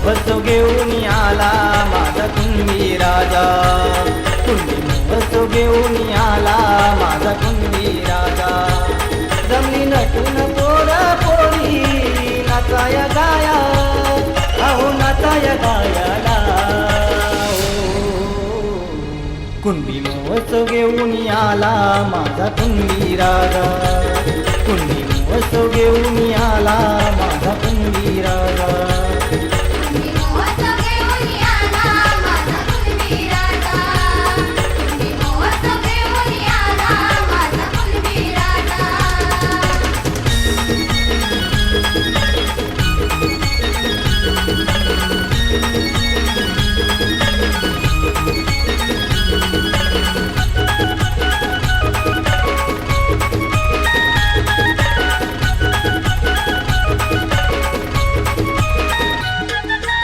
वसो घेऊन आला माझा कुंभी राजा, कुंभी वसो घेऊन आला माझा कुंभी राजा. जमली नटून पोरा पोरी नाचाय गाया, अहो नाचाय गायाला. कुंभी वसो घेऊन आला माझा कुंभी राजा, कुंभी वसो घेऊन आला माझा कुंभी राजा.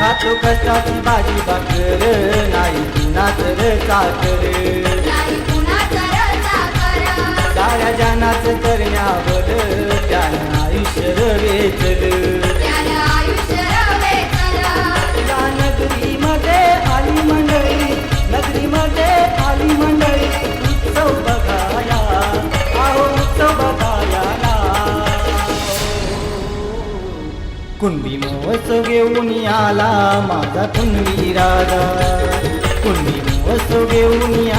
खातो कष्टाची भाजी भाकर, नाही कुणाचं रे चाकर. साऱ्या जनाचं करण्यावर त्यानं आयुष्य वेचलं. या नगरीमध्ये आली मंडळी, नगरीमध्ये आली मंडळी उत्सव बघाया, अहो उत्सव बघायाला. कुंभी वसो घेऊन आला माझा कुंभी राजा, कुंभी वसो घेऊन